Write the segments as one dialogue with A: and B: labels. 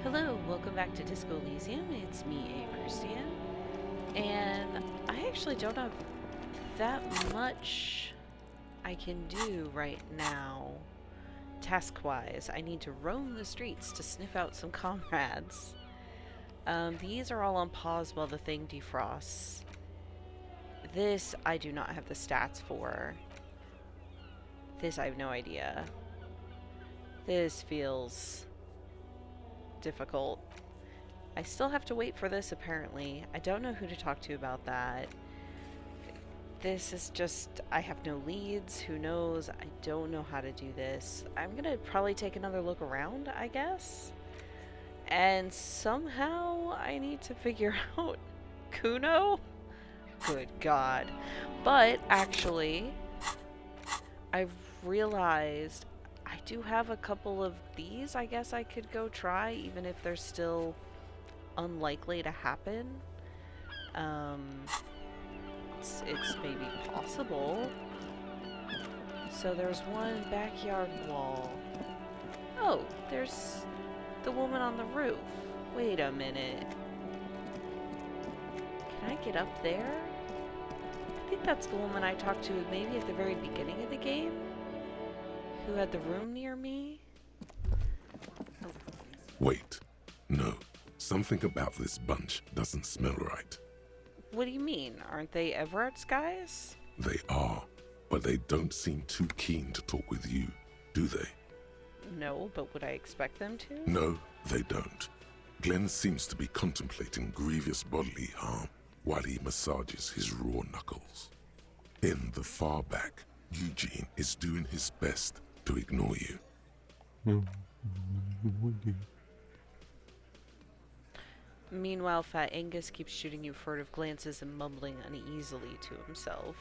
A: Hello, welcome back to Disco Elysium. It's me, aproustian, and I actually don't have that much I can do right now, task-wise. I need to roam the streets to sniff out some comrades. These are all on pause while the thing defrosts. This I do not have the stats for. This I have no idea. This feels difficult. I still have to wait for this, apparently. I don't know who to talk to about that. This is just, I have no leads. Who knows? I don't know how to do this. I'm gonna probably take another look around, I guess. And somehow I need to figure out Kuno? Good God. But actually, I've realized I do have a couple of these I guess I could go try, even if they're still unlikely to happen. Um, it's maybe possible. So there's one backyard wall. Oh, there's the woman on the roof. Wait a minute. Can I get up there? I think that's the woman I talked to maybe at the very beginning of the game, who had the room near me.
B: Wait. No. Something about this bunch doesn't smell right.
A: What do you mean? Aren't they Everett's guys?
B: They are, but they don't seem too keen to talk with you, do they?
A: No, but would I expect them to?
B: No, they don't. Glenn seems to be contemplating grievous bodily harm while he massages his raw knuckles. In the far back, Eugene is doing his best to ignore you.
A: Meanwhile, Fat Angus keeps shooting you furtive glances and mumbling uneasily to himself.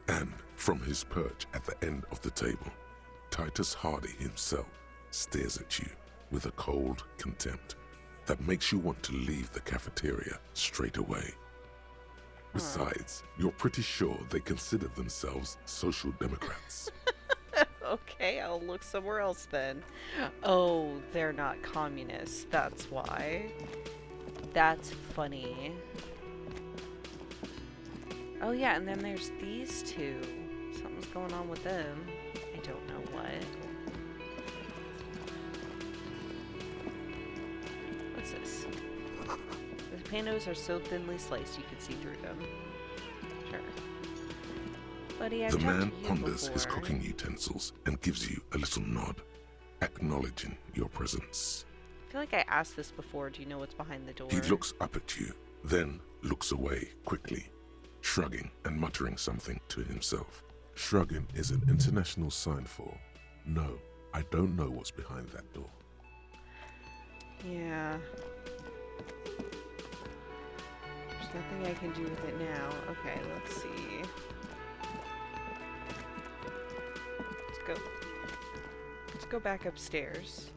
B: And from his perch at the end of the table, Titus Hardy himself stares at you with a cold contempt that makes you want to leave the cafeteria straight away. Besides, you're pretty sure they consider themselves social democrats.
A: Okay, I'll look somewhere else then. Oh, they're not communists, that's why. That's funny. Oh yeah, and then there's these two. Something's going on with them. I don't know what. What's this? The panos are so thinly sliced you can see through them. Sure. Buddy, I've
B: The
A: talked
B: man
A: to you
B: ponders his
A: before.
B: cooking utensils and gives you a little nod, acknowledging your presence.
A: I feel like I asked this before. Do you know what's behind the door?
B: He looks up at you, then looks away quickly, shrugging and muttering something to himself. Shrugging is an international sign for, no, I don't know what's behind that door.
A: Yeah. There's nothing I can do with it now. Okay, let's see. Let's go. Let's go back upstairs.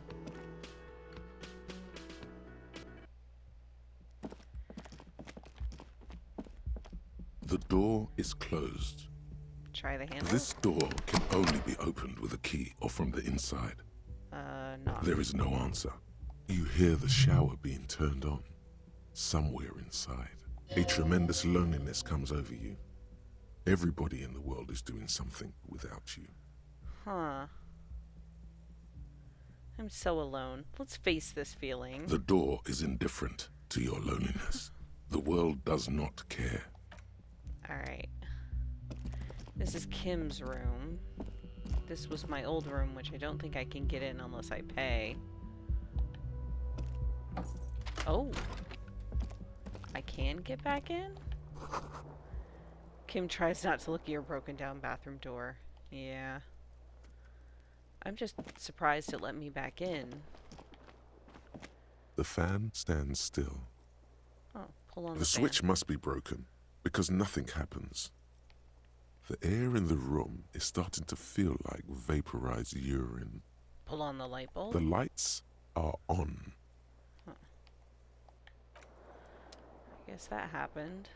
B: The door is closed.
A: Try the handle.
B: This door can only be opened with a key or from the inside.
A: Not.
B: There is no answer. You hear the shower being turned on. Somewhere inside, a tremendous loneliness comes over you. Everybody in the world is doing something without you.
A: Huh. I'm so alone. Let's face this feeling.
B: The door is indifferent to your loneliness. The world does not care.
A: Alright. This is Kim's room. This was my old room, which I don't think I can get in unless I pay. Oh. I can get back in? Kim tries not to look at your broken down bathroom door. Yeah. I'm just surprised it let me back in.
B: The fan stands still.
A: Oh, pull on
B: The
A: the
B: switch
A: fan.
B: must be broken because nothing happens. The air in the room is starting to feel like vaporized urine.
A: Pull on the light bulb.
B: The lights are on.
A: Huh. I guess that happened.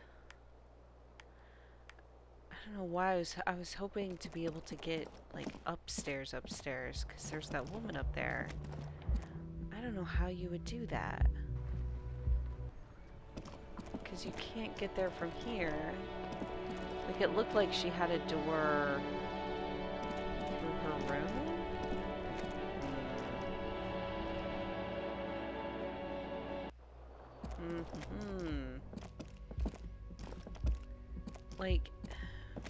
A: I don't know why I was hoping to be able to get like upstairs, because there's that woman up there. I don't don't know how you would do that. Because you can't get there from here. Like, it looked like she had a door through her room? Mm-hmm. Like,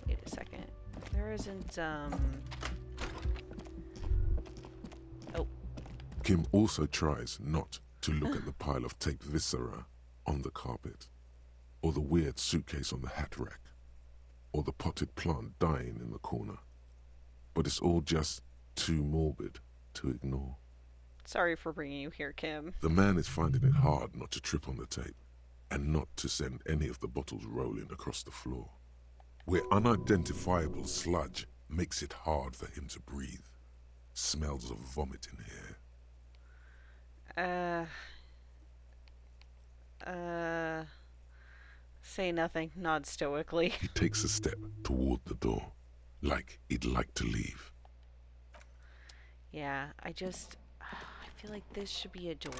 A: wait a second. There isn't, Oh.
B: Kim also tries not to look at the pile of taped viscera on the carpet, or the weird suitcase on the hat rack, or the potted plant dying in the corner. But it's all just too morbid to ignore.
A: Sorry for bringing you here, Kim.
B: The man is finding it hard not to trip on the tape, and not to send any of the bottles rolling across the floor, where unidentifiable sludge makes it hard for him to breathe. Smells of vomit in here.
A: Say nothing, nod stoically.
B: He takes a step toward the door, like he'd like to leave.
A: Yeah, I feel like this should be a door.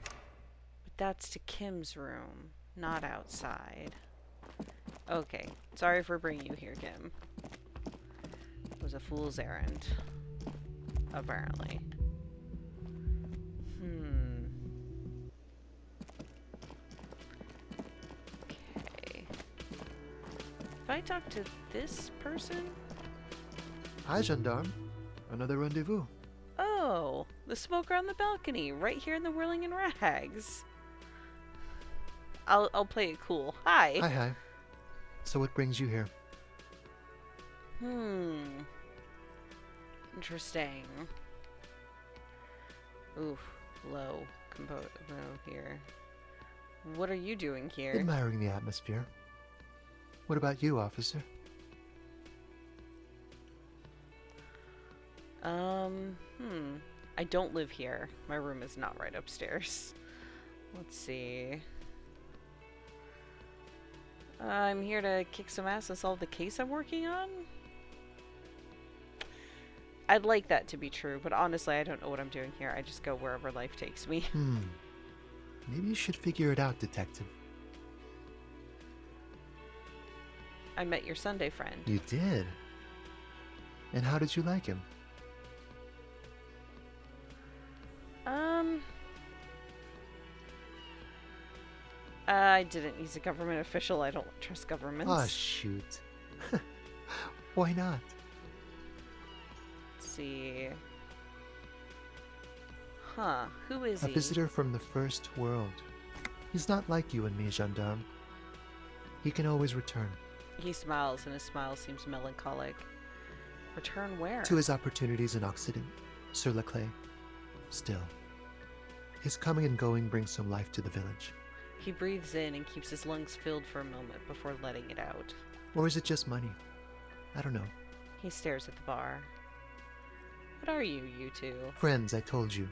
A: But that's to Kim's room, not outside. Okay, sorry for bringing you here, Kim. It was a fool's errand. Apparently. Okay. If I talk to this person?
C: Hi, gendarme. Another rendezvous.
A: Oh, the smoker on the balcony, right here in the Whirling in Rags. I'll play it cool. Hi.
C: Hi. So what brings you here?
A: Interesting. Oof, low here. What are you doing here?
C: Admiring the atmosphere. What about you, officer?
A: I don't live here. My room is not right upstairs. Let's see. I'm here to kick some ass and solve the case I'm working on. I'd like that to be true, but honestly, I don't know what I'm doing here. I just go wherever life takes me.
C: Maybe you should figure it out, detective.
A: I met your Sunday friend.
C: You did? And how did you like him?
A: I didn't. He's a government official. I don't trust governments.
C: Ah, shoot. Why not?
A: Let's see. Huh. Who is he?
C: A visitor from the first world. He's not like you and me, gendarme. He can always return.
A: He smiles, and his smile seems melancholic. Return where?
C: To his opportunities in Occident, sur la clé. Still, his coming and going brings some life to the village.
A: He breathes in and keeps his lungs filled for a moment before letting it out.
C: Or is it just money? I don't know.
A: He stares at the bar. What are you two?
C: Friends, I told you.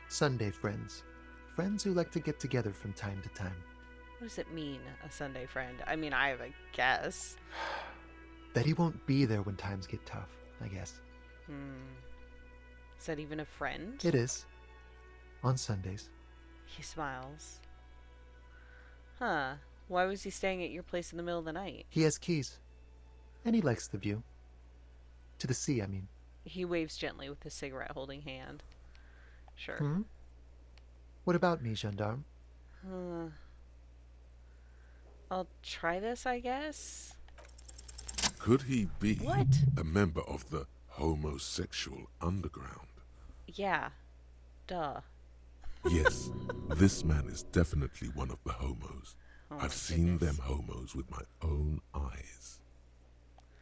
C: Sunday friends. Friends who like to get together from time to time.
A: What does it mean, a Sunday friend? I mean, I have a guess.
C: That he won't be there when times get tough, I guess.
A: Is that even a friend?
C: It is. On Sundays.
A: He smiles. Huh. Why was he staying at your place in the middle of the night?
C: He has keys. And he likes the view. To the sea, I mean.
A: He waves gently with his cigarette-holding hand. Sure.
C: What about me, gendarme?
A: I'll try this, I guess.
B: Could he be
A: What?
B: a member of the homosexual underground?
A: Yeah. Duh.
B: Yes, this man is definitely one of the homos.
A: Oh my
B: I've seen
A: goodness.
B: them homos with my own eyes.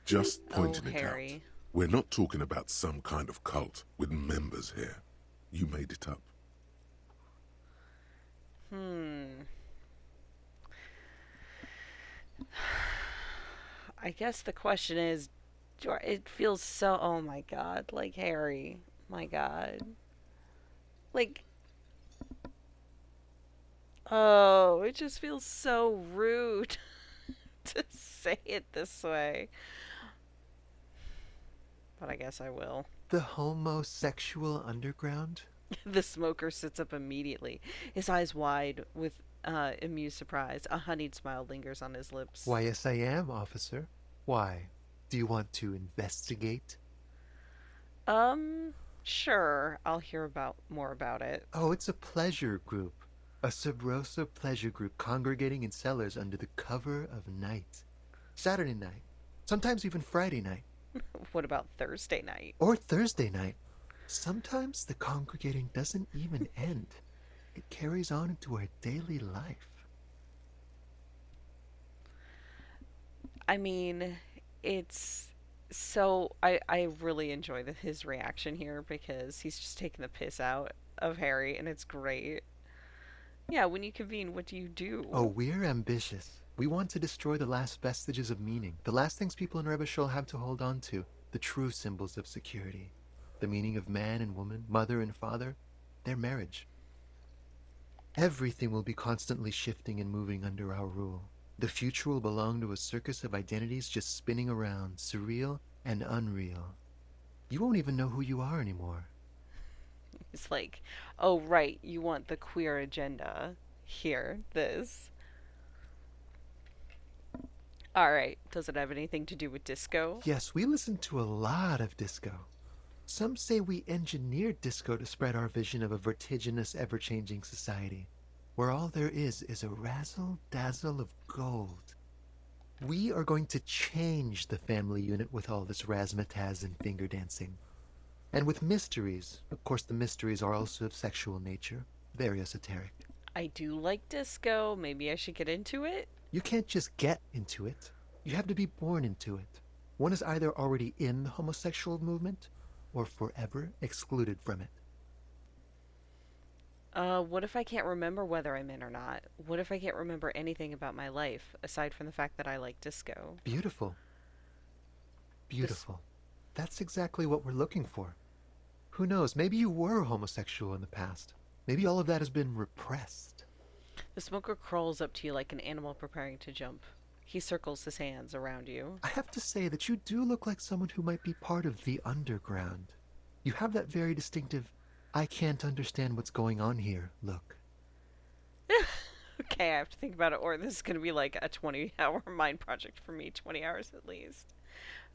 B: Just pointing it
A: Harry.
B: out. We're not talking about some kind of cult with members here. You made it up.
A: I guess the question is, it feels so, oh my god, like Harry. My god. Like, oh, it just feels so rude to say it this way. But I guess I will.
C: The homosexual underground?
A: The smoker sits up immediately, his eyes wide with amused surprise. A honeyed smile lingers on his lips.
C: Why, yes, I am, officer. Why? Do you want to investigate?
A: Um, sure, I'll hear about more about it.
C: Oh, it's a pleasure group. A sub rosa pleasure group congregating in cellars under the cover of night. Saturday night. Sometimes even Friday night.
A: What about Thursday night?
C: Or Thursday night. Sometimes the congregating doesn't even end. It carries on into our daily life.
A: I mean, it's so I really enjoy his reaction here because he's just taking the piss out of Harry and it's great. Yeah, when you convene, what do you
C: Oh,
A: do?
C: we're ambitious. We want to destroy the last vestiges of meaning, the last things people in Rebishul have to hold on to, the true symbols of security. The meaning of man and woman, mother and father, their marriage. Everything will be constantly shifting and moving under our rule. The future will belong to a circus of identities just spinning around, surreal and unreal. You won't even know who you are anymore.
A: It's like, oh right, you want the queer agenda. Here, this. Alright, does it have anything to do with disco?
C: Yes, we listen to a lot of disco. Some say we engineered disco to spread our vision of a vertiginous, ever-changing society, where all there is a razzle-dazzle of gold. We are going to change the family unit with all this razzmatazz and finger dancing. And with mysteries. Of course, the mysteries are also of sexual nature, very esoteric.
A: I do like disco. Maybe I should get into it?
C: You can't just get into it. You have to be born into it. One is either already in the homosexual movement or forever excluded from it.
A: What if I can't remember whether I'm in or not? What if I can't remember anything about my life, aside from the fact that I like disco?
C: Beautiful.
A: This
C: Beautiful. That's exactly what we're looking for. Who knows? Maybe you were homosexual in the past. Maybe all of that has been repressed.
A: The smoker crawls up to you like an animal preparing to jump. He circles his hands around you.
C: I have to say that you do look like someone who might be part of the underground. You have that very distinctive, I can't understand what's going on here look.
A: Okay, I have to think about it, or this is going to be like a 20-hour mind project for me, 20 hours at least.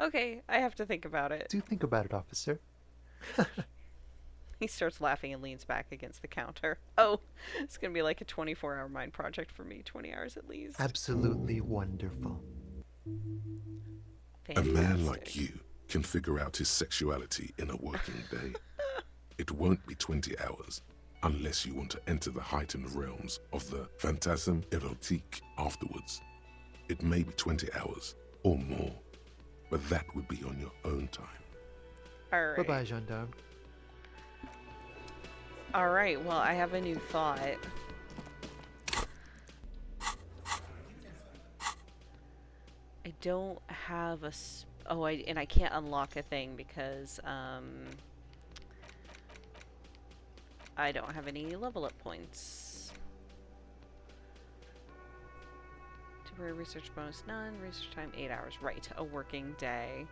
A: Okay, I have to think about it.
C: Do think about it, officer.
A: He starts laughing and leans back against the counter. Oh, it's going to be like a 24-hour mind project for me, 20 hours at least.
C: Absolutely wonderful.
B: A man like
A: Fantastic.
B: you can figure out his sexuality in a working day. It won't be 20 hours unless you want to enter the heightened realms of the phantasme erotique afterwards. It may be 20 hours or more, but that would be on your own time.
A: Alright.
C: Bye-bye, gendarme.
A: Alright, well, I have a new thought. I don't have a... Oh, and I can't unlock a thing because, I don't have any level up points. Temporary research bonus, none. Research time, 8 hours. Right, a working day.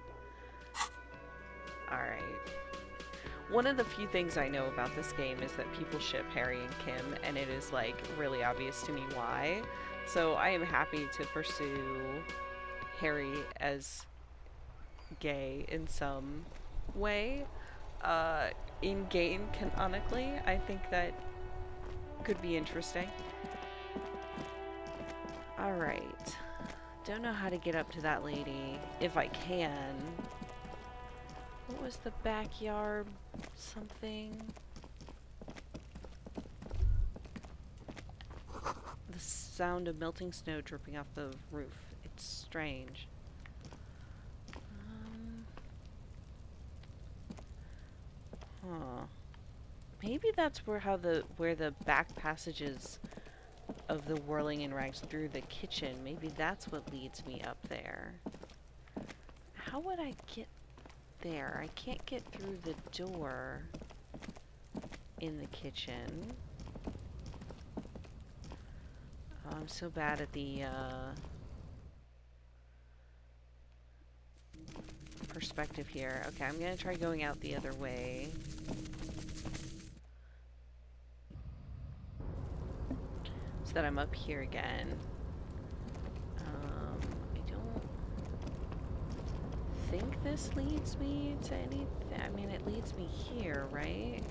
A: Alright. One of the few things I know about this game is that people ship Harry and Kim, and it is, like, really obvious to me why. So I am happy to pursue Harry as gay in some way. In-game, canonically, I think that could be interesting. Alright. Don't know how to get up to that lady, if I can. What was the backyard something? The sound of melting snow dripping off the roof. It's strange. Huh. Maybe that's where the back passages of the whirling in rags through the kitchen. Maybe that's what leads me up there. How would I get there? I can't get through the door in the kitchen. Oh, I'm so bad at the perspective here. Okay, I'm gonna try going out the other way. so that I'm up here again. I don't think this leads me to anything. I mean, it leads me here, right?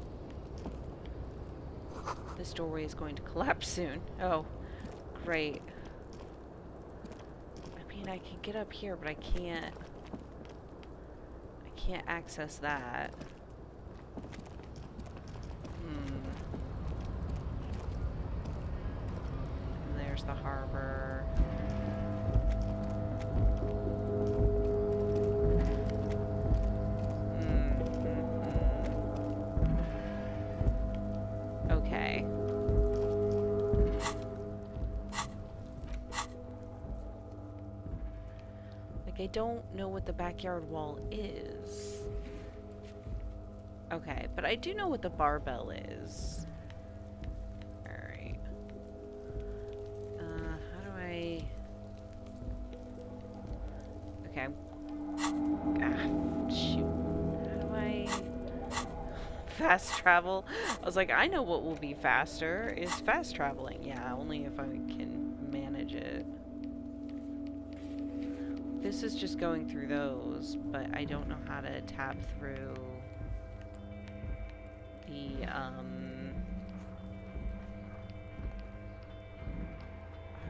A: This doorway is going to collapse soon. Oh, great. I mean, I can get up here, but I can't access that. And there's the harbor. Okay. Like, I don't know what the backyard wall is. Okay, but I do know what the barbell is. Alright. How do I... Okay. Shoot. How do I... fast travel? I was like, I know what will be faster is fast traveling. Yeah, only if I can manage it. This is just going through those, but I don't know how to tap through the, I've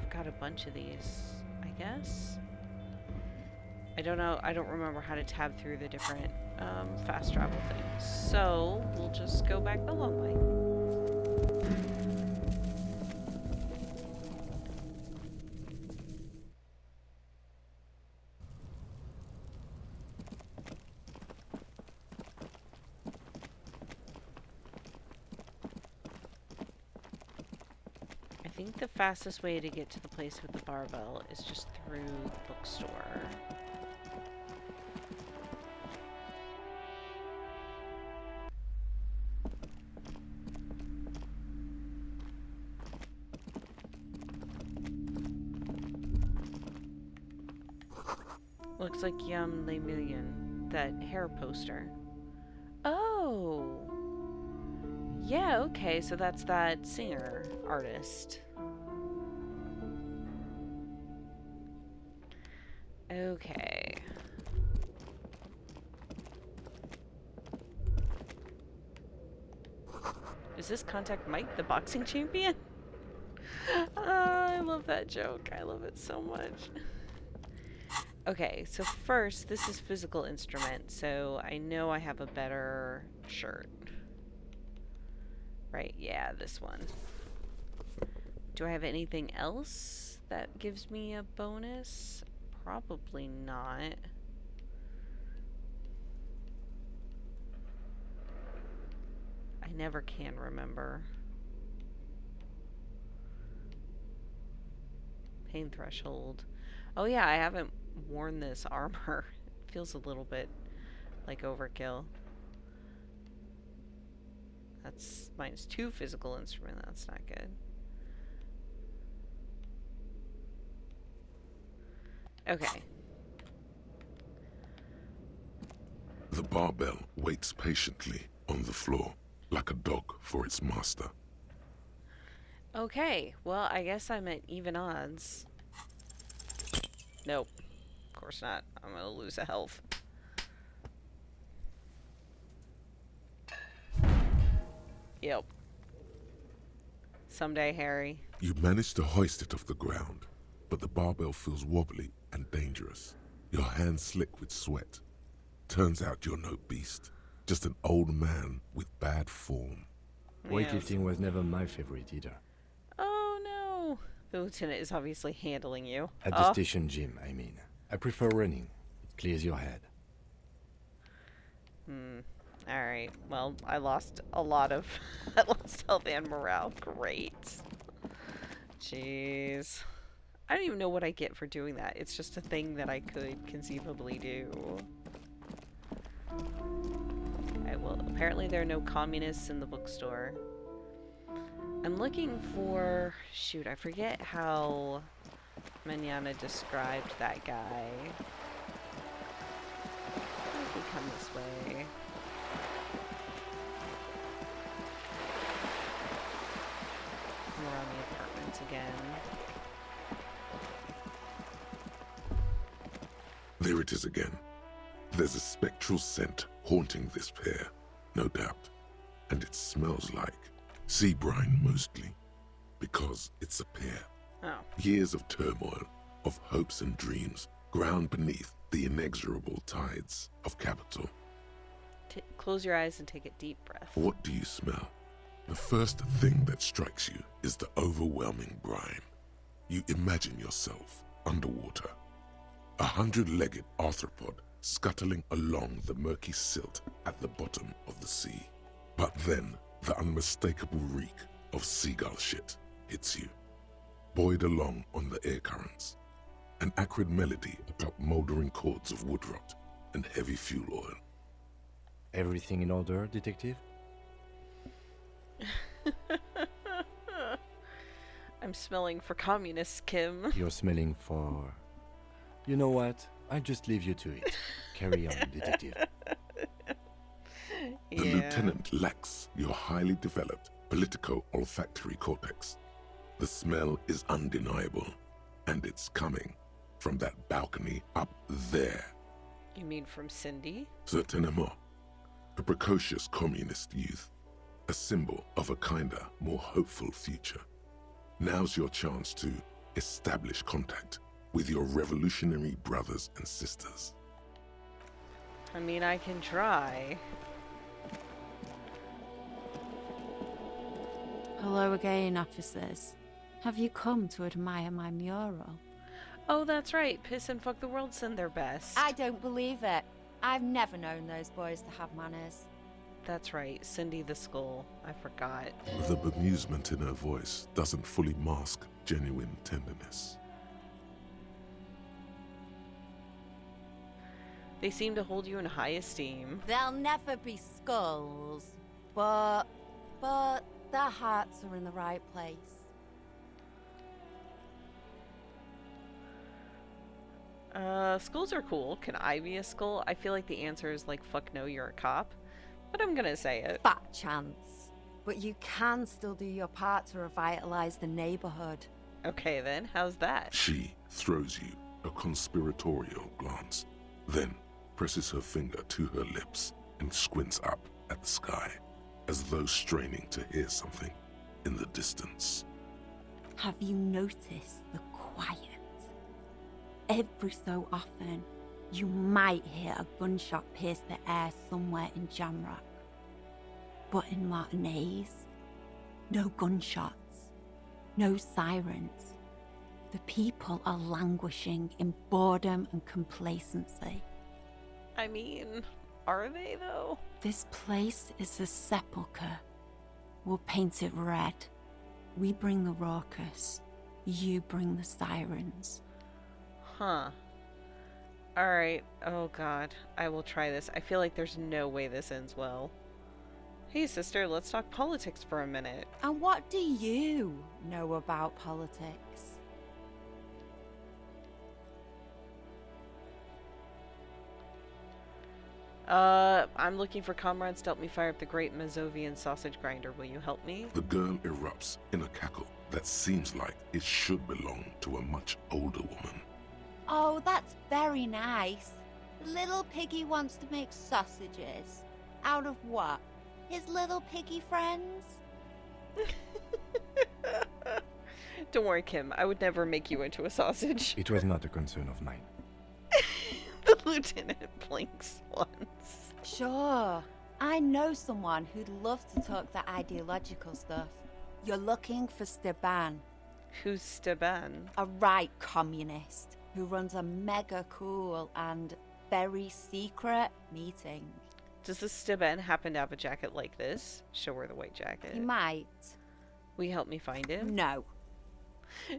A: got a bunch of these, I guess. I don't know, I don't remember how to tab through the different, fast travel things. So, we'll just go back the long way. I think the fastest way to get to the place with the barbell is just through the bookstore. Looks like Yum Le Million, that hair poster. Oh! Yeah, okay, so that's that singer, artist. Okay. Is this Contact Mike, the boxing champion? I love that joke. I love it so much. Okay, so first, this is physical instrument, so I know I have a better shirt. Right, yeah, this one. Do I have anything else that gives me a bonus? Probably not. I never can remember. Pain threshold. Oh yeah, I haven't worn this armor. It feels a little bit like overkill. That's -2 physical instrument. That's not good. Okay.
B: The barbell waits patiently on the floor, like a dog for its master.
A: Okay, well, I guess I'm at even odds. Nope. Of course not. I'm gonna lose a health. Yep. Someday, Harry.
B: You manage to hoist it off the ground, but the barbell feels wobbly and dangerous. Your hands slick with sweat. Turns out you're no beast, just an old man with bad form.
D: Weightlifting was never my favorite either.
A: Oh no! The lieutenant is obviously handling you.
D: At the station gym, I mean. I prefer running. It clears your head.
A: Alright. Well, I lost a lot of... I lost health and morale. Great. Jeez. I don't even know what I get for doing that. It's just a thing that I could conceivably do. Okay, well, apparently there are no communists in the bookstore. I'm looking for... Shoot, I forget how Manana described that guy. I could come this way. Come around the apartments once again.
B: There it is again. There's a spectral scent haunting this pair, no doubt. And it smells like sea brine mostly, because it's a pair.
A: Oh.
B: Years of turmoil, of hopes and dreams, ground beneath the inexorable tides of capital.
A: Close your eyes and take a deep breath.
B: What do you smell? The first thing that strikes you is the overwhelming brine. You imagine yourself underwater, a 100-legged arthropod scuttling along the murky silt at the bottom of the sea. But then the unmistakable reek of seagull shit hits you, buoyed along on the air currents. An acrid melody atop mouldering cords of wood rot and heavy fuel oil.
D: Everything in order, detective?
A: I'm smelling for communists, Kim.
D: You're smelling for... You know what? I just leave you to it. Carry on, detective.
B: The lieutenant lacks your highly developed politico-olfactory cortex. The smell is undeniable, and it's coming from that balcony up there.
A: You mean from Cindy?
B: Certainement. A precocious communist youth, a symbol of a kinder, more hopeful future. Now's your chance to establish contact with your revolutionary brothers and sisters.
A: I mean, I can try.
E: Hello again, officers. Have you come to admire my mural?
A: Oh, that's right. Piss and Fuck the World send their best.
E: I don't believe it. I've never known those boys to have manners.
A: That's right. Cindy the Skull. I forgot.
B: The bemusement in her voice doesn't fully mask genuine tenderness.
A: They seem to hold you in high esteem.
E: They'll never be skulls, but their hearts are in the right place.
A: Skulls are cool. Can I be a skull? I feel like the answer is like, fuck no, you're a cop. But I'm gonna say it.
E: Fat chance. But you can still do your part to revitalize the neighborhood.
A: Okay then, how's that?
B: She throws you a conspiratorial glance, then presses her finger to her lips and squints up at the sky, as though straining to hear something in the distance.
E: Have you noticed the quiet? Every so often, you might hear a gunshot pierce the air somewhere in Jamrock. But in Martinaise, no gunshots, no sirens. The people are languishing in boredom and complacency.
A: I mean, are they though?
E: This place is a sepulchre. We'll paint it red. We bring the raucous. You bring the sirens.
A: Huh. Alright. Oh god. I will try this. I feel like there's no way this ends well. Hey sister, let's talk politics for a minute.
E: And what do you know about politics?
A: I'm looking for comrades to help me fire up the great Mazovian sausage grinder. Will you help me?
B: The girl erupts in a cackle that seems like it should belong to a much older woman.
E: Oh, that's very nice. Little Piggy wants to make sausages. Out of what? His little piggy friends?
A: Don't worry, Kim. I would never make you into a sausage.
D: It was not a concern of mine.
A: The lieutenant blinks once.
E: Sure. I know someone who'd love to talk the ideological stuff. You're looking for Steban.
A: Who's Steban?
E: A right communist who runs a mega cool and very secret meeting.
A: Does this Steban happen to have a jacket like this? Show her the white jacket.
E: He might.
A: Will you help me find him?
E: No.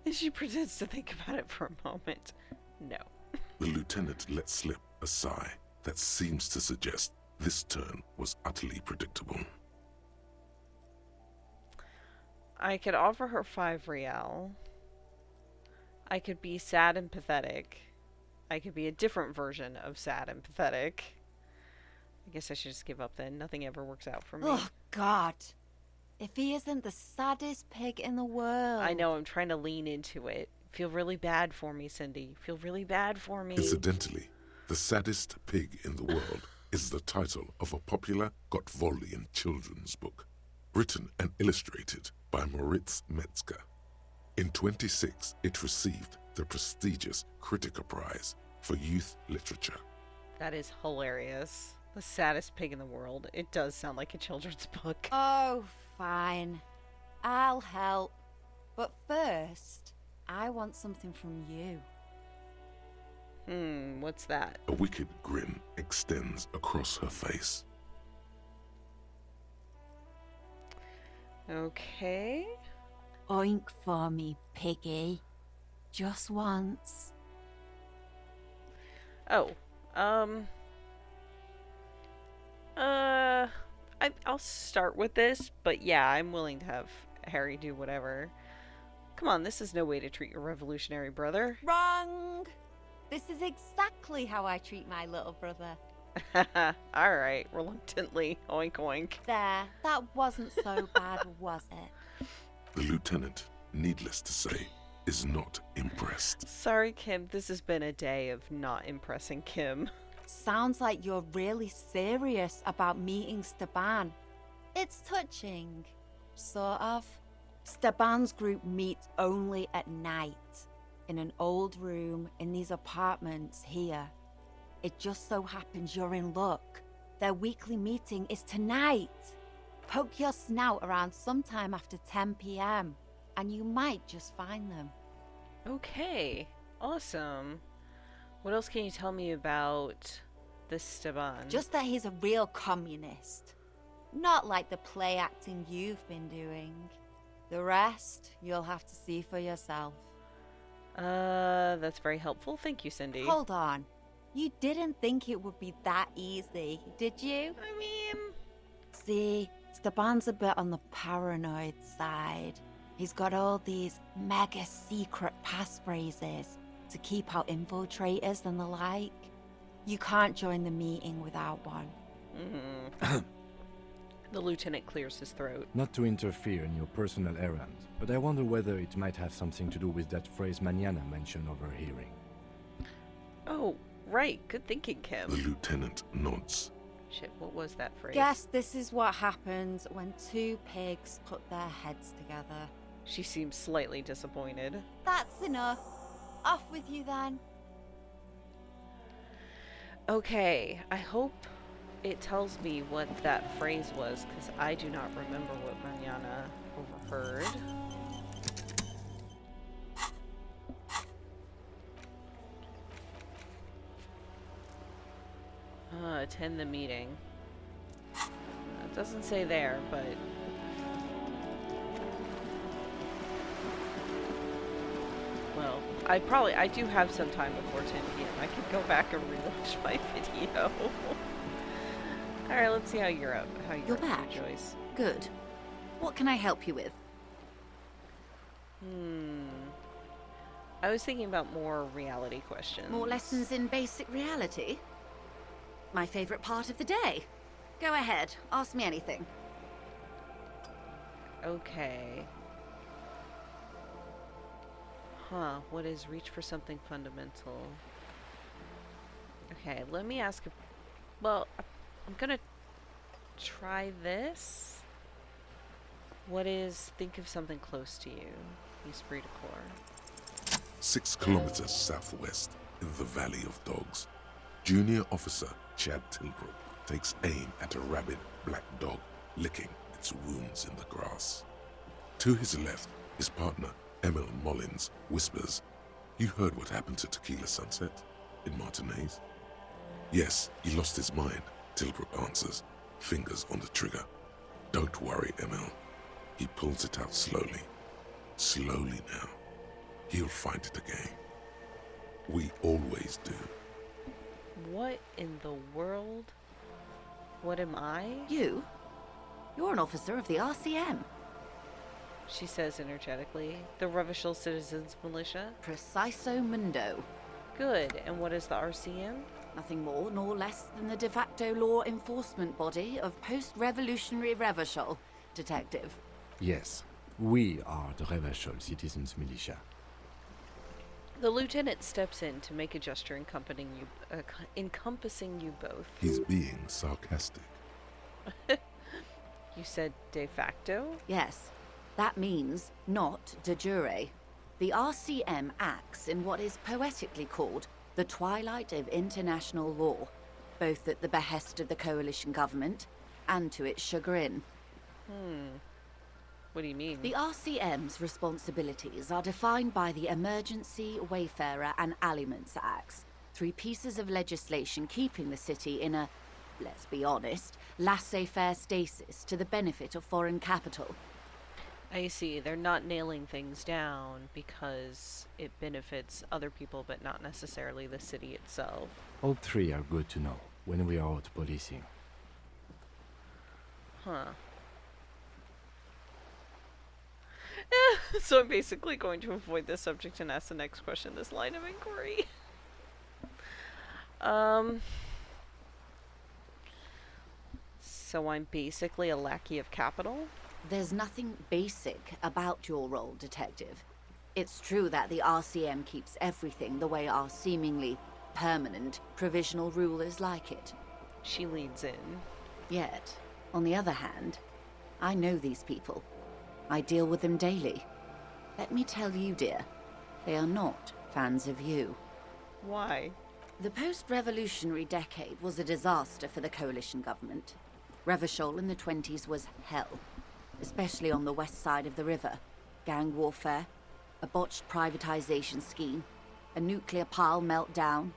A: And she pretends to think about it for a moment. No.
B: The lieutenant lets slip a sigh that seems to suggest this turn was utterly predictable.
A: I could offer her 5 real. I could be sad and pathetic. I could be a different version of sad and pathetic. I guess I should just give up then. Nothing ever works out for me.
E: Oh, God. If he isn't the saddest pig in the world.
A: I know, I'm trying to lean into it. Feel really bad for me, Cindy. Feel really bad for me.
B: Incidentally, The Saddest Pig in the World is the title of a popular Gottwaldian children's book, written and illustrated by Moritz Metzger. In 26, it received the prestigious Kritiker Prize for Youth Literature.
A: That is hilarious. The saddest pig in the world. It does sound like a children's book.
E: Oh, fine. I'll help. But first, I want something from you.
A: What's that?
B: A wicked grin extends across her face.
A: Okay.
E: Oink for me, piggy. Just once.
A: Oh, I'll start with this, but yeah, I'm willing to have Harry do whatever. Come on, this is no way to treat your revolutionary brother.
E: Wrong! This is exactly how I treat my little brother.
A: Alright, reluctantly. Oink oink.
E: There, that wasn't so bad, was it?
B: The lieutenant, needless to say, is not impressed.
A: Sorry, Kim, this has been a day of not impressing Kim.
E: Sounds like you're really serious about meeting Steban. It's touching. Sort of. Steban's group meets only at night. In an old room in these apartments here. It just so happens you're in luck. Their weekly meeting is tonight. Poke your snout around sometime after 10 p.m. and you might just find them.
A: Okay, awesome. What else can you tell me about this Steban?
E: Just that he's a real communist. Not like the play acting you've been doing. The rest, you'll have to see for yourself.
A: That's very helpful. Thank you, Cindy.
E: Hold on. You didn't think it would be that easy, did you?
A: I mean...
E: See, Steban's a bit on the paranoid side. He's got all these mega secret passphrases to keep out infiltrators and the like. You can't join the meeting without one.
A: The lieutenant clears his throat.
D: Not to interfere in your personal errand, but I wonder whether it might have something to do with that phrase Mañana mentioned overhearing.
A: Oh, right. Good thinking, Kim.
B: The lieutenant nods.
A: Shit, what was that phrase?
E: Guess this is what happens when two pigs put their heads together.
A: She seems slightly disappointed.
E: That's enough. Off with you then.
A: Okay, I hope it tells me what that phrase was, because I do not remember what Mañana overheard. Attend the meeting. It doesn't say there, but... Well, I do have some time before 10 p.m. I could go back and rewatch my video. Alright, let's see how you're up.
F: You're back.
A: Joyce.
F: Good. What can I help you with?
A: I was thinking about more reality questions.
F: More lessons in basic reality? My favorite part of the day. Go ahead, ask me anything.
A: Okay. What is reach for something fundamental? Okay, let me ask well, I'm gonna try this. What is think of something close to you? Esprit de corps.
B: 6 kilometers southwest in the Valley of Dogs, Junior Officer Chad Tilbrook takes aim at a rabid black dog licking its wounds in the grass. To his left, his partner, Emil Mullins, whispers, "You heard what happened to Tequila Sunset in Martinaise?" "Yes, he lost his mind," Tilbrook answers, fingers on the trigger. "Don't worry, Emil." He pulls it out slowly. Slowly now. He'll find it again. We always do.
A: What in the world? What am I?
F: You? You're an officer of the RCM.
A: She says energetically. The Revachol Citizens Militia?
F: Preciso mundo.
A: Good. And what is the RCM?
F: Nothing more nor less than the de facto law enforcement body of post-revolutionary Revachol, detective.
D: Yes, we are the Revachol Citizens Militia.
A: The lieutenant steps in to make a gesture encompassing you both.
B: He's being sarcastic.
A: You said de facto?
F: Yes, that means not de jure. The RCM acts in what is poetically called the twilight of international law, both at the behest of the coalition government and to its chagrin.
A: What do you mean?
F: The RCM's responsibilities are defined by the Emergency, Wayfarer and Aliments Acts, 3 pieces of legislation keeping the city in a, let's be honest, laissez-faire stasis to the benefit of foreign capital.
A: I see. They're not nailing things down because it benefits other people, but not necessarily the city itself.
D: All 3 are good to know when we are out policing.
A: Huh. So I'm basically going to avoid this subject and ask the next question, this line of inquiry. So I'm basically a lackey of capital?
F: There's nothing basic about your role, Detective. It's true that the RCM keeps everything the way our seemingly permanent provisional rulers like it.
A: She leads in.
F: Yet, on the other hand, I know these people. I deal with them daily. Let me tell you, dear, they are not fans of you.
A: Why?
F: The post-revolutionary decade was a disaster for the coalition government. Revachol in the 20s was hell, especially on the west side of the river. Gang warfare, a botched privatization scheme, a nuclear pile meltdown.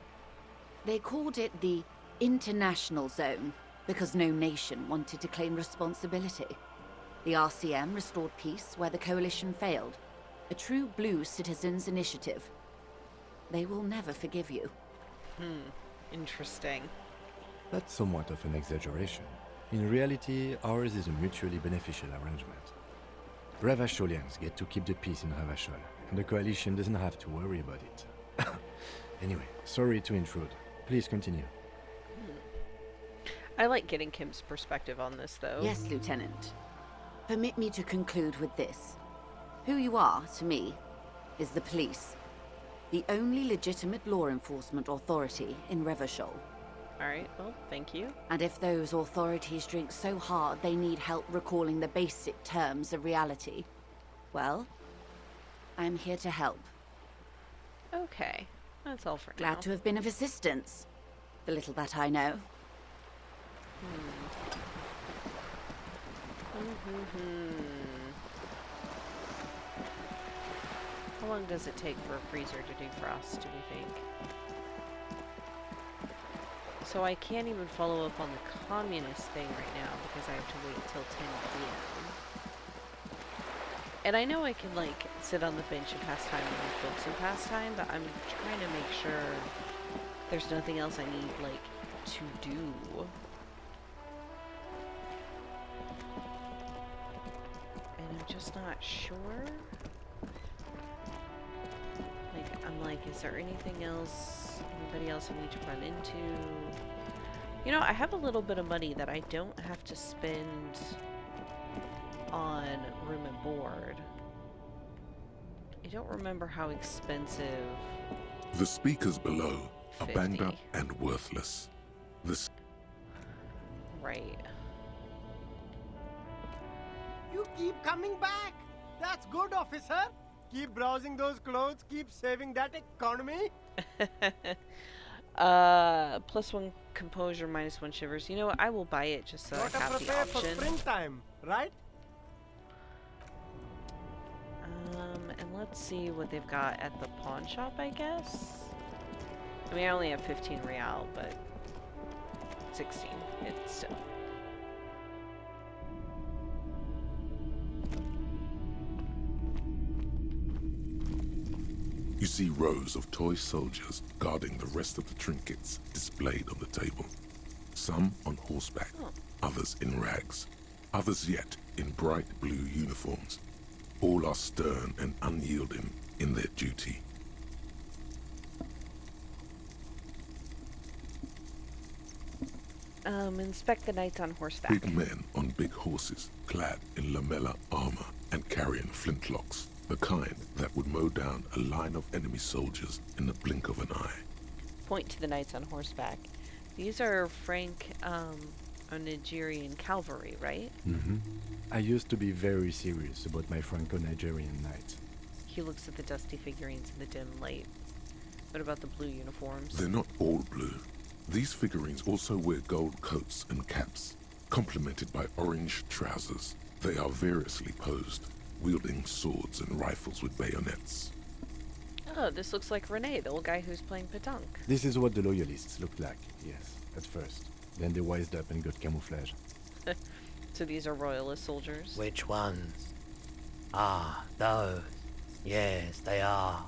F: They called it the international zone because no nation wanted to claim responsibility. The RCM restored peace where the coalition failed. A true blue citizens' initiative. They will never forgive you.
A: Interesting.
D: That's somewhat of an exaggeration. In reality, ours is a mutually beneficial arrangement. Revacholians get to keep the peace in Revachol, and the coalition doesn't have to worry about it. Anyway, sorry to intrude. Please continue.
A: I like getting Kim's perspective on this, though.
F: Yes, Lieutenant. Permit me to conclude with this. Who you are, to me, is the police. The only legitimate law enforcement authority in Revachol.
A: Alright, well, thank you.
F: And if those authorities drink so hard they need help recalling the basic terms of reality, well, I'm here to help.
A: Okay, that's all for now.
F: Glad to have been of assistance. The little that I know.
A: How long does it take for a freezer to defrost, do we think? So I can't even follow up on the communist thing right now because I have to wait until 10 p.m. And I know I can, like, sit on the bench and pass time and read books and pass time, but I'm trying to make sure there's nothing else I need, like, to do. And I'm just not sure. Like, I'm like, is there anything else, anybody else I need to run into? You know, I have a little bit of money that I don't have to spend on room and board. I don't remember how expensive.
B: The speakers below are
A: 50.
B: banged up and worthless.
A: Right.
G: You keep coming back. That's good, officer. Keep browsing those clothes. Keep saving that economy.
A: +1 composure, -1 shivers. You know what? I will buy it just so I
G: Gotta
A: have the
G: prepare for
A: option.
G: springtime, right?
A: And let's see what they've got at the pawn shop, I guess. I mean, I only have 15 real, but 16. It's still.
B: You see rows of toy soldiers guarding the rest of the trinkets displayed on the table. Some on horseback, others in rags, others yet in bright blue uniforms. All are stern and unyielding in their duty.
A: Inspect the knights on horseback.
B: Big men on big horses, clad in lamella armor. and carrying flintlocks, the kind that would mow down a line of enemy soldiers in the blink of an eye.
A: Point to the knights on horseback. These are Franco-Nigerian cavalry, right?
D: Mm-hmm. I used to be very serious about my Franco-Nigerian knights.
A: He looks at the dusty figurines in the dim light. What about the blue uniforms?
B: They're not all blue. These figurines also wear gold coats and caps, complemented by orange trousers. They are variously posed, wielding swords and rifles with bayonets.
A: Oh, this looks like Rene, the old guy who's playing pétanque.
D: This is what the loyalists looked like, yes, at first. Then they wised up and got camouflage.
A: So these are royalist soldiers?
H: Which ones? Ah, those. Yes, they are.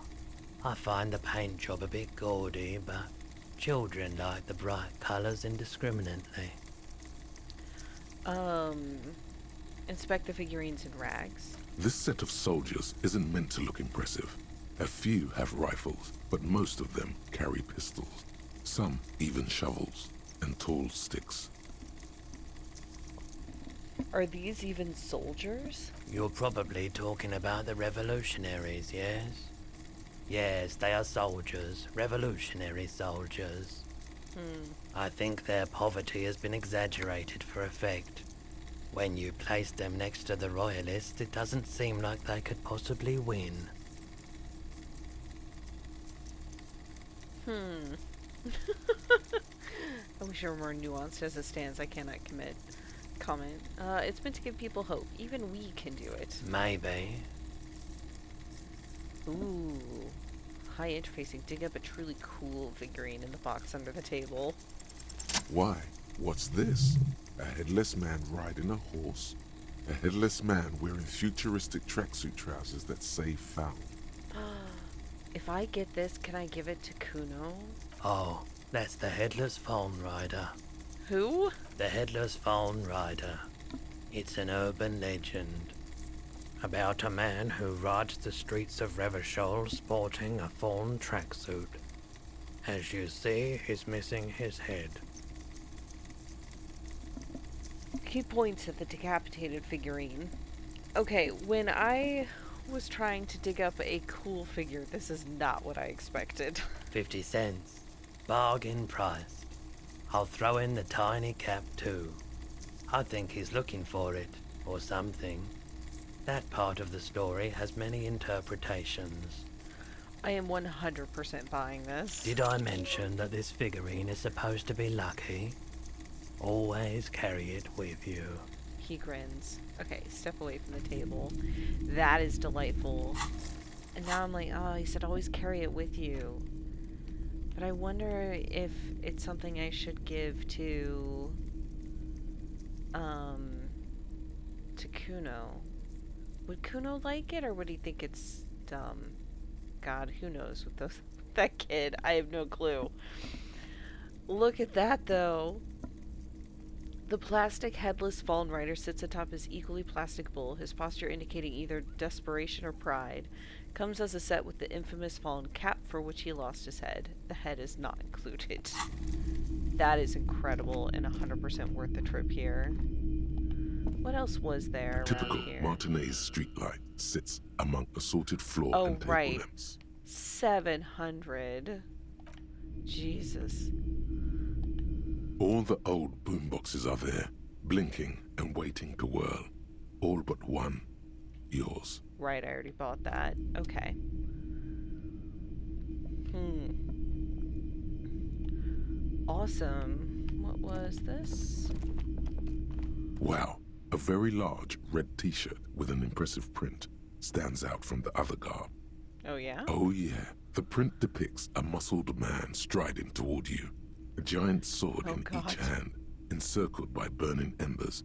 H: I find the paint job a bit gaudy, but children like the bright colours indiscriminately.
A: Inspect the figurines in rags.
B: This set of soldiers isn't meant to look impressive. A few have rifles, but most of them carry pistols. Some even shovels and tall sticks.
A: Are these even soldiers?
H: You're probably talking about the revolutionaries, yes? Yes, they are soldiers. Revolutionary soldiers. I think their poverty has been exaggerated for effect. When you place them next to the royalists, it doesn't seem like they could possibly win.
A: I wish I were more nuanced as it stands. I cannot comment. It's meant to give people hope. Even we can do it.
H: Maybe.
A: Ooh. High interfacing. Dig up a truly cool figurine in the box under the table.
B: Why? What's this? A headless man riding a horse? A headless man wearing futuristic tracksuit trousers that say foul.
A: If I get this, can I give it to Kuno?
H: Oh, that's the Headless Phone Rider.
A: Who?
H: The Headless Phone Rider. It's an urban legend about a man who rides the streets of Revachol sporting a fawn tracksuit. As you see, he's missing his head.
A: He points at the decapitated figurine. Okay, when I was trying to dig up a cool figure, this is not what I expected.
H: 50 cents. Bargain price. I'll throw in the tiny cap too. I think he's looking for it, or something. That part of the story has many interpretations.
A: I am 100% buying this.
H: Did I mention that this figurine is supposed to be lucky? Always carry it with you.
A: He grins. Okay, step away from the table. That is delightful. And now I'm like, oh, he said always carry it with you. But I wonder if it's something I should give to Kuno. Would Kuno like it, or would he think it's dumb? God, who knows with that kid? I have no clue. Look at that, though. The plastic headless fallen rider sits atop his equally plastic bull, his posture indicating either desperation or pride. Comes as a set with the infamous fallen cap for which he lost his head. The head is not included. That is incredible and 100% worth the trip here. What else was there
B: Typical
A: around here?
B: Martinaise streetlight sits among assorted floor
A: Oh,
B: and table
A: right.
B: lamps.
A: 700. Jesus.
B: All the old boomboxes are there, blinking and waiting to whirl. All but one. Yours.
A: Right, I already bought that. Okay. Awesome. What was this?
B: Wow. A very large red t-shirt with an impressive print stands out from the other garb.
A: Oh, yeah?
B: Oh yeah. The print depicts a muscled man striding toward you. A giant sword in
A: God.
B: each hand, encircled by burning embers.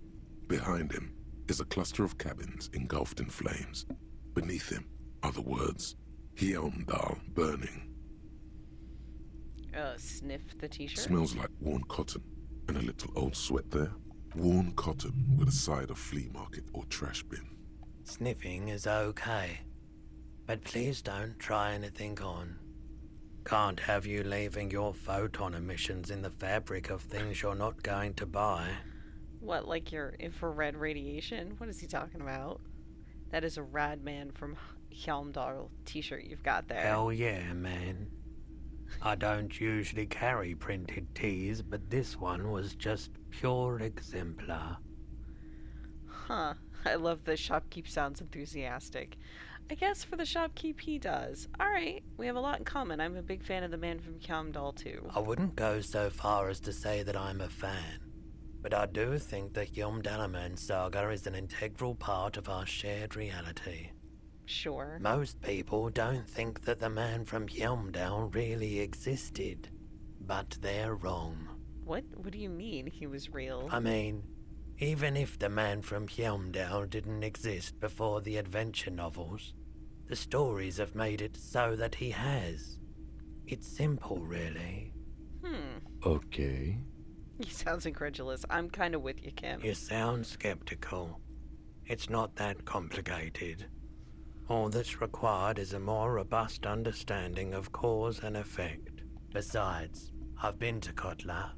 B: Behind him is a cluster of cabins engulfed in flames. Beneath him are the words, Hyundal burning.
A: Sniff the t-shirt?
B: Smells like worn cotton and a little old sweat there. Worn cotton with a side of flea market or trash bin.
H: Sniffing is okay, but please don't try anything on. Can't have you leaving your photon emissions in the fabric of things you're not going to buy.
A: What, like your infrared radiation? What is he talking about? That is a rad man from Helmdall t-shirt you've got there.
H: Hell yeah, man. I don't usually carry printed tees, but this one was just pure exemplar.
A: Huh. I love the shopkeep sounds enthusiastic. I guess for the shopkeep he does. Alright, we have a lot in common. I'm a big fan of the man from Helmdall too.
H: I wouldn't go so far as to say that I'm a fan, but I do think the Yomdalaman saga is an integral part of our shared reality.
A: Sure.
H: Most people don't think that the man from Yomdal really existed, but they're wrong.
A: What do you mean he was real?
H: I mean, even if the man from Yomdal didn't exist before the adventure novels, the stories have made it so that he has. It's simple, really.
D: Okay.
A: He sounds incredulous. I'm kind of with you, Kim.
H: You sound skeptical. It's not that complicated. All that's required is a more robust understanding of cause and effect. Besides, I've been to Kotla,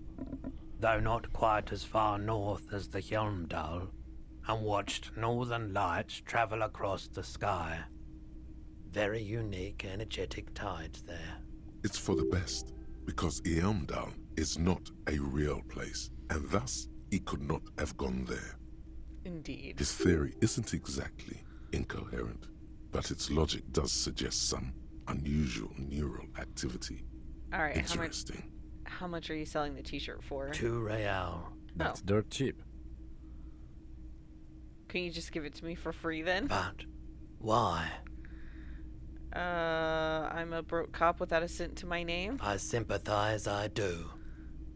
H: though not quite as far north as the Helmdal, and watched northern lights travel across the sky. Very unique, energetic tides there.
B: It's for the best, because Eamdal is not a real place, and thus he could not have gone there.
A: Indeed.
B: His theory isn't exactly incoherent, but its logic does suggest some unusual neural activity.
A: Alright,
B: Interesting.
A: how much are you selling the t-shirt for?
H: 2 real.
D: That's dirt cheap.
A: Can you just give it to me for free then?
H: But why?
A: I'm a broke cop without a cent to my name.
H: I sympathize, I do.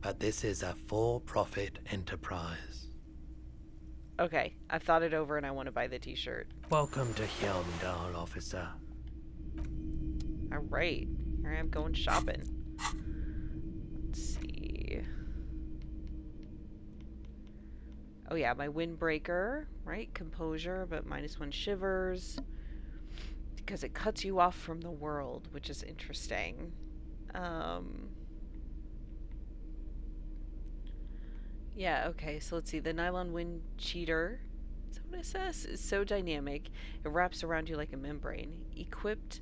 H: But this is a for-profit enterprise.
A: Okay, I've thought it over and I want to buy the t-shirt.
H: Welcome to Helmdal, officer.
A: Alright, here I am going shopping. Let's see. Oh yeah, my windbreaker, right? Composure, but -1 shivers. Because it cuts you off from the world, which is interesting. Yeah, okay, so let's see. The nylon wind cheater, is that what it says? Is so dynamic, it wraps around you like a membrane. Equipped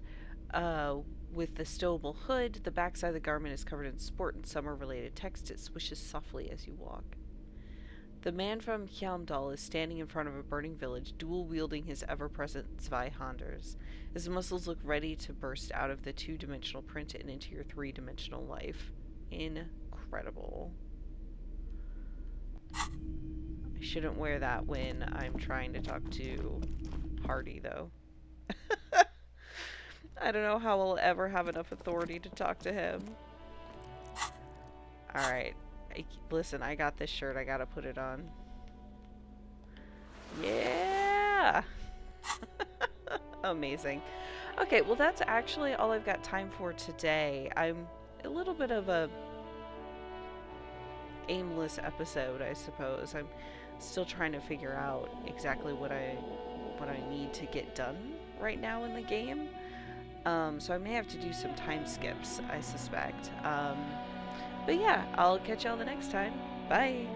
A: with the stowable hood, the backside of the garment is covered in sport and summer-related text. It swishes softly as you walk. The man from Helmdal is standing in front of a burning village, dual-wielding his ever-present Zweihanders. His muscles look ready to burst out of the two-dimensional print and into your three-dimensional life. Incredible. I shouldn't wear that when I'm trying to talk to Hardy, though. I don't know how I'll ever have enough authority to talk to him. Alright. Listen, I got this shirt. I gotta put it on. Yeah! Amazing. Okay, well that's actually all I've got time for today. I'm a little bit of a aimless episode, I suppose. I'm still trying to figure out exactly what I need to get done right now in the game. So I may have to do some time skips, I suspect. But yeah, I'll catch y'all the next time. Bye!